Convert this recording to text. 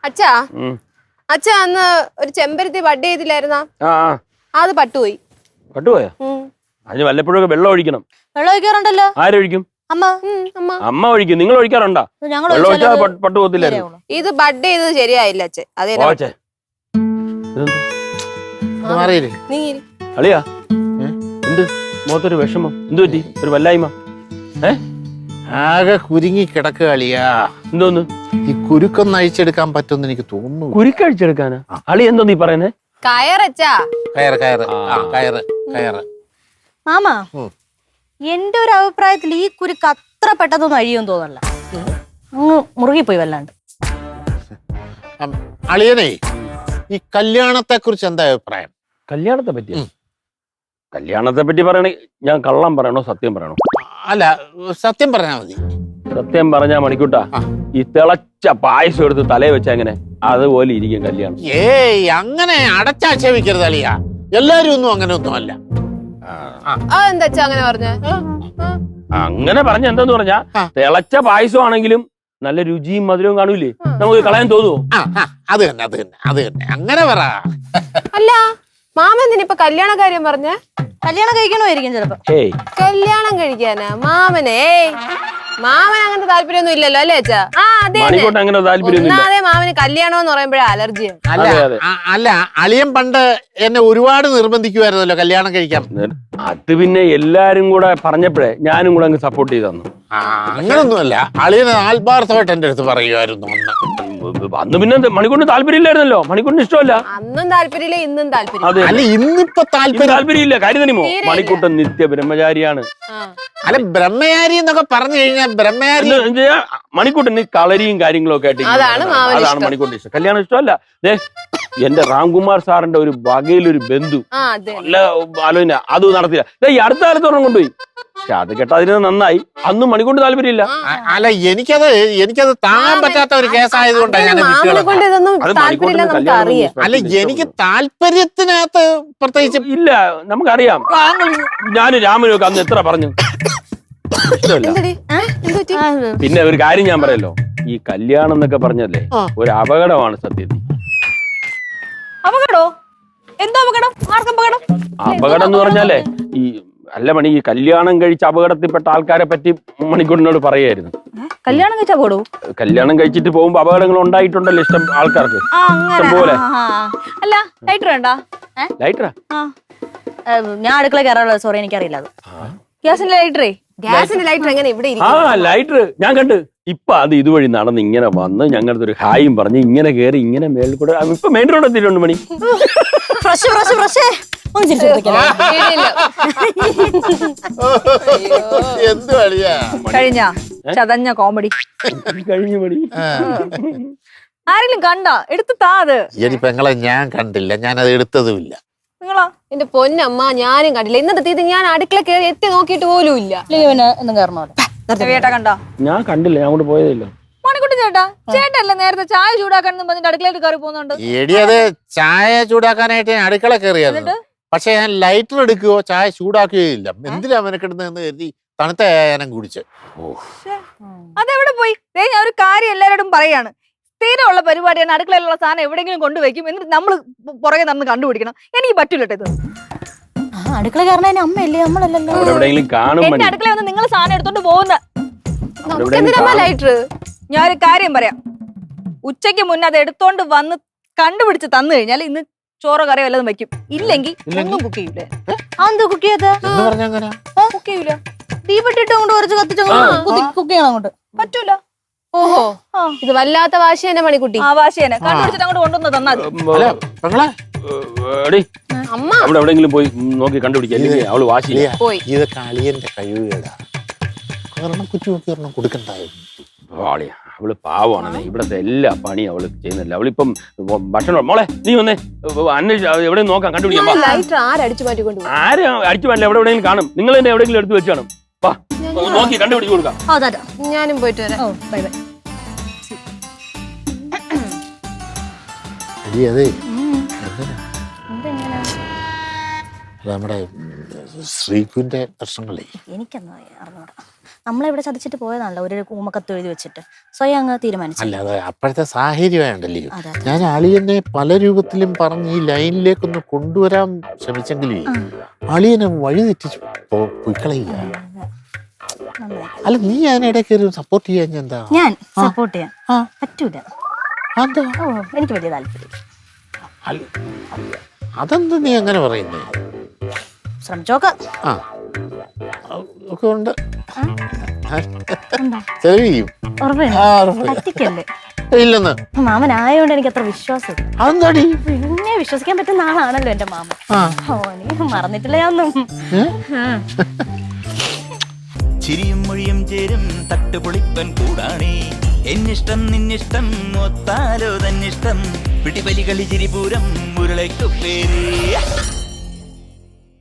അച്ഛാ അച്ഛാ അന്ന് ഒരു ചെമ്പരത്തി ബഡ് ചെയ്തില്ലായിരുന്നാ? അത് പട്ടുപോയി. പട്ടുപോയോ? അതിന് വല്ലപ്പോഴൊക്കെ വെള്ളം ഒഴിക്കണം. വെള്ളം ഒഴിക്കാറുണ്ടല്ലോ. ആരൊഴിക്കും? അമ്മ ഒഴിക്കും. നിങ്ങൾ ഒഴിക്കാറുണ്ടോ? വെള്ളം ഒഴിച്ചാൽ പട്ടു പോകത്തില്ലായിരുന്നു. ഇത് ബഡ് ചെയ്തത് ശരിയായില്ല അച്ഛൻ. അളിയാ എന്ത് മുഖത്തൊരു വിഷമം? എന്ത് പറ്റി? ഒരു വല്ലായ്മ? ആകെ കുരുങ്ങി കിടക്കുക അളിയാ. എന്തോന്ന്? ഈ കുരുക്കൊന്ന് അഴിച്ചെടുക്കാൻ പറ്റുമെന്ന് എനിക്ക് തോന്നുന്നു. കുരുക്കഴിച്ചെടുക്കാനാ? അളി എന്തോ നീ പറയുന്നേ? കയറച്ചാ. കയറ്. മാമാ, എന്റെ ഒരു അഭിപ്രായത്തിൽ ഈ കുരുക്ക് അത്ര പെട്ടെന്നൊന്നും അഴിയൊന്നും തോന്നല്ല. അങ്ങ് മുറുകിപ്പോയി വല്ലാണ്ട്. അളിയനെ, ഈ കല്യാണത്തെ കുറിച്ച് എന്താ അഭിപ്രായം? കല്യാണത്തെ പറ്റി? കല്യാണത്തെ പറ്റി പറയണേ ഞാൻ കള്ളം പറയണോ സത്യം പറയണോ? അല്ല, സത്യം പറഞ്ഞാ മതി. സത്യം പറഞ്ഞാ മണിക്കൂട്ടാ, ഈ തിളച്ച പായസം എടുത്ത് തലയെ വെച്ച എങ്ങനെ അതുപോലെ ഇരിക്കും കല്യാണം. ഏയ്, അങ്ങനെ അടച്ചാക്ഷേപിക്കരുത് അളിയാ. എല്ലാരും ഒന്നും അങ്ങനെ ഒന്നും അല്ല. എന്താ അങ്ങനെ പറഞ്ഞ? അങ്ങനെ പറഞ്ഞ എന്താന്ന് പറഞ്ഞാ, തിളച്ച പായസം ആണെങ്കിലും നല്ല രുചിയും മധുരവും കാണൂലേ, നമുക്ക് കളയാൻ തോന്നുവോ? അത് തന്നെ അങ്ങനെ പറ. അല്ല മാമൻ കല്യാണ കാര്യം പറഞ്ഞ? കല്യാണം കഴിക്കണമായിരിക്കും ചിലപ്പോ. കല്യാണം കഴിക്കാനാ മാമനെ? മാമൻ അങ്ങനത്തെ താല്പര്യമൊന്നും ഇല്ലല്ലോ അല്ലേ അച്ഛാ? ഒന്നാതെ മാമന് കല്യാണം എന്ന് പറയുമ്പോഴേ അലർജിയാണ്. അല്ല, അളിയൻ പണ്ട് എന്നെ ഒരുപാട് നിർബന്ധിക്കുമായിരുന്നല്ലോ കല്യാണം കഴിക്കാൻ. അത് പിന്നെ എല്ലാരും കൂടെ പറഞ്ഞപ്പോഴേ ഞാനും കൂടെ അങ്ങ് സപ്പോർട്ട് ചെയ്തു തന്നു. അങ്ങനൊന്നുമല്ല, അളിയന് ആത്മാർത്ഥമായിട്ട് എന്റെ അടുത്ത് പറയുമായിരുന്നു അന്ന്. പിന്നെ മണിക്കൂറിന് താല്പര്യമില്ലായിരുന്നല്ലോ, മണിക്കൂറിന് ഇഷ്ടമല്ല. അന്നും താല്പര്യമില്ല, ഇന്നും താല്പര്യം. അല്ല, ഇന്നിപ്പോ താല്പര്യമില്ല. കാര്യം തന്നെയോ, മണിക്കൂട്ടൻ നിത്യ ബ്രഹ്മചാരിയാണ്. അല്ല, ബ്രഹ്മചാരി എന്നൊക്കെ പറഞ്ഞു കഴിഞ്ഞാൽ ബ്രഹ്മചാരി മണിക്കൂട്ടന് കളരിയും കാര്യങ്ങളും ഒക്കെ ആയിട്ട് അതാണ് മണിക്കൂട്ടിന് ഇഷ്ടം. കല്യാണം ഇഷ്ടമല്ല. എന്റെ രാംകുമാർ സാറിന്റെ ഒരു വകയിലൊരു ബന്ധു നല്ല ആലോചന, അത് നടത്തില്ല. ഈ അടുത്ത കാലത്ത് ഒരെണ്ണം കൊണ്ടുപോയി. പക്ഷെ അത് കേട്ടതിന് നന്നായി. അന്നും മണിക്കൂട്ട് താല്പര്യമില്ല. അല്ല, എനിക്കത് താങ്ങാൻ പറ്റാത്ത ഒരു കേസായതുകൊണ്ടാണ് ഞാൻ അല്ല, എനിക്ക് താല്പര്യത്തിനകത്ത് പ്രത്യേകിച്ച് ഇല്ല. നമുക്കറിയാം, ഞാനും രാമനും ഒക്കെ അന്ന് എത്ര പറഞ്ഞു. പിന്നെ ഒരു കാര്യം ഞാൻ പറയല്ലോ, ഈ കല്യാണം എന്നൊക്കെ പറഞ്ഞല്ലേ ഒരു അപകടമാണ് സത്യത്തിൽ. അപകടോ? എന്തോ അപകടം? ആർക്കപകടം? അപകടം എന്ന് പറഞ്ഞാലേ ഈ അല്ല മണി, ഈ കല്യാണം കഴിച്ച് അപകടത്തിൽപ്പെട്ട ആൾക്കാരെ പറ്റി മണിക്കൂറിനോട് പറയായിരുന്നു. കല്യാണം കഴിച്ച അപകടവും? കല്യാണം കഴിച്ചിട്ട് പോകുമ്പോ അപകടങ്ങൾ ഉണ്ടായിട്ടുണ്ടല്ലോ ഇഷ്ടം ആൾക്കാർക്ക്. പോലെ അല്ല, ലൈറ്റർ വേണ്ടാ? ലൈറ്ററാ? ഞാൻ അടുക്കള കയറാനുള്ള സോറി, എനിക്കറിയില്ല. അത് ഗ്യാസിന്റെ ലൈറ്റർ എങ്ങനെ ഇവിടെ? ലൈറ്റർ ഞാൻ കണ്ട്. ഇപ്പൊ അത് ഇതുവഴി നടന്ന് ഇങ്ങനെ വന്ന് ഞങ്ങളുടെ ഒരു ഹായും പറഞ്ഞ് ഇങ്ങനെ കേറി ഇങ്ങനെ മേളിൽ കൂടെ ഇപ്പൊ മെയിൻ റോഡ് എത്തിയിട്ടുണ്ട് മണി. കഴിഞ്ഞ ചതഞ്ഞ കോമഡി കഴിഞ്ഞു മണി. ആരെങ്കിലും കണ്ട എടുത്ത് താത്? പെങ്ങളെ ഞാൻ കണ്ടില്ല, ഞാനത് എടുത്തതുമില്ല. നിങ്ങളോ? എന്റെ പൊന്നമ്മ, ഞാനും കണ്ടില്ല. ഇന്നത്തെ തീയതി ഞാൻ അടുക്കള കയറി എത്തി നോക്കിയിട്ട് പോലും ഇല്ല. ഒന്നും കയറണോ? കണ്ടോ? ഞാൻ കണ്ടില്ല, ഞാൻ അങ്ങോട്ട് പോയതല്ലോ. മണിക്കുട്ടി ചേട്ടല്ലേ നേരത്തെ ചായ ചൂടാക്കാൻ പറഞ്ഞിട്ട് അടുക്കളയിൽ കയറി പോകുന്നുണ്ട്. എടിയത് ചായ ചൂടാക്കാനായിട്ട് ഞാൻ അടുക്കള കയറിയത്. പക്ഷെ ഞാൻ ലൈറ്റർ എടുക്കുകയോ ചായ ചൂടാക്കുകയോ ഇല്ല. എന്തിനാ മെനക്കെടുന്നതെന്ന് കരുതി തണുത്ത ചായനം കുടിച്ച്. അതെവിടെ പോയി? ഞാൻ ഒരു കാര്യം എല്ലാവരോടും പറയാണ്, സ്ഥിരമുള്ള പരിപാടിയാണ്. അടുക്കളയിലുള്ള സാധനം എവിടെയെങ്കിലും കൊണ്ടുവയ്ക്കും, എന്നിട്ട് നമ്മൾ പുറകെ നടന്ന് കണ്ടുപിടിക്കണം. എനിക്ക് പറ്റൂലട്ടോ ഇത്. അടുക്കള കാരണം അമ്മയല്ലേ, നമ്മളല്ലല്ലോ. എന്റെ അടുക്കള വന്ന് നിങ്ങൾ സാധനം എടുത്തോണ്ട് പോകുന്ന. ഞാൻ ഒരു കാര്യം പറയാം, ഉച്ചയ്ക്ക് മുന്നേ അത് എടുത്തോണ്ട് വന്ന് കണ്ടുപിടിച്ച് തന്നു കഴിഞ്ഞാൽ ഇന്ന് ചോറോ കറിയോ വല്ലതും വെക്കും. ഇല്ലെങ്കിൽ ഒന്നും കുക്ക് ചെയ്യൂലേ. അതെന്താ കുക്ക് ചെയ്യാത്ത? കുക്ക് ചെയ്യൂല. തീപ്പെട്ടിട്ട് കൊണ്ട് കുറച്ച് കത്തിച്ച് കുക്ക് ചെയ്യണം. അങ്ങോട്ട് പറ്റൂല. ഓഹോ, ഇത് വല്ലാത്ത വാശി തന്നെ മണിക്കുട്ടി. ആ വാശി തന്നെ കണ്ടുപിടിച്ചിട്ട് അങ്ങോട്ട് കൊണ്ടുവന്ന് തന്നാൽ അമ്മ അവിടെ എവിടെയെങ്കിലും പോയി നോക്കി കണ്ടുപിടിക്കുക. അവള് വാശി ഇതൊക്കെ അളിയന്റെ കഴിവുകേടാ. കൊടുക്കണ്ടായിരുന്നു. അവള് പാവമാണ്. ഇവിടത്തെ എല്ലാ പണിയും അവള് ചെയ്യുന്നില്ല. അവളിപ്പം ഭക്ഷണം. മോളെ നീ വന്നേ, അന്വേഷിച്ച് എവിടെ നോക്കാം, കണ്ടുപിടിക്കാം. ആരും അടിച്ചു മാറ്റില്ല, എവിടെ എവിടെയെങ്കിലും കാണും. നിങ്ങൾ തന്നെ എവിടെയെങ്കിലും എടുത്ത് വെച്ചാണ്. നോക്കി കണ്ടുപിടിച്ച് കൊടുക്കാം. ഞാനും പോയിട്ട് വരാം. Bye bye. നമ്മുടെ ശ്രീകുവിന്റെ പ്രശ്നങ്ങളേ എനിക്കൊന്നും അറിഞ്ഞൂടാ. നമ്മളെവിടെ ചതിച്ചിട്ട് പോയതാണല്ലോ ഒരു ഊമക്കത്ത് എഴുതി വെച്ചിട്ട് സ്വയം അങ്ങ് തീരുമാനിച്ചു. അല്ലാതെ അപ്പോഴത്തെ സാഹചര്യമാണ്ടല്ലേ. അതെ. ഞാൻ അളിയനെ പല രൂപത്തിലും പറഞ്ഞ് ഈ ലൈനിലേക്കൊന്ന് കൊണ്ടുവരാൻ ശ്രമിച്ചെങ്കിലേ അളിയനെ വഴി തെറ്റിച്ച് പോയിക്കളയില്ല. നന്നായി. അല്ല നീ അതിനിടയ്ക്ക് ഒരു സപ്പോർട്ട് ചെയ്യാൻ എന്താ? ഞാൻ സപ്പോർട്ട് ചെയ്യാൻ പറ്റൂല. അതെന്താ? ഓ എനിക്ക് വലിയ താല്പര്യം. അതെന്താ നീ അങ്ങനെ പറയുന്നേ? ശ്രമിച്ചോക്കാം. ആ ഒക്കെ ഉണ്ട്. എന്താ ചെലവ് ചെയ്യും. ഉറപ്പാണ് പറ്റിക്കല്ലേ? ഇല്ലെന്ന് മാമനായോണ്ട് എനിക്ക് അത്ര വിശ്വാസം. അതെന്താടി? പിന്നെ വിശ്വസിക്കാൻ പറ്റുന്ന ആളാണല്ലോ എന്റെ മാമൻ. ഓ നീ മറന്നിട്ടില്ല ഒന്നും. ചിരിയും മൊഴിയും ചേരും തട്ടുപൊളിപ്പൻ കൂടാണേ. എന്നിഷ്ടം നിന്നിഷ്ടം ഒത്താലോ തന്നിഷ്ടം പിടിപലി കളി ചിരിപൂരം മുരളയ്ക്കു പേര്.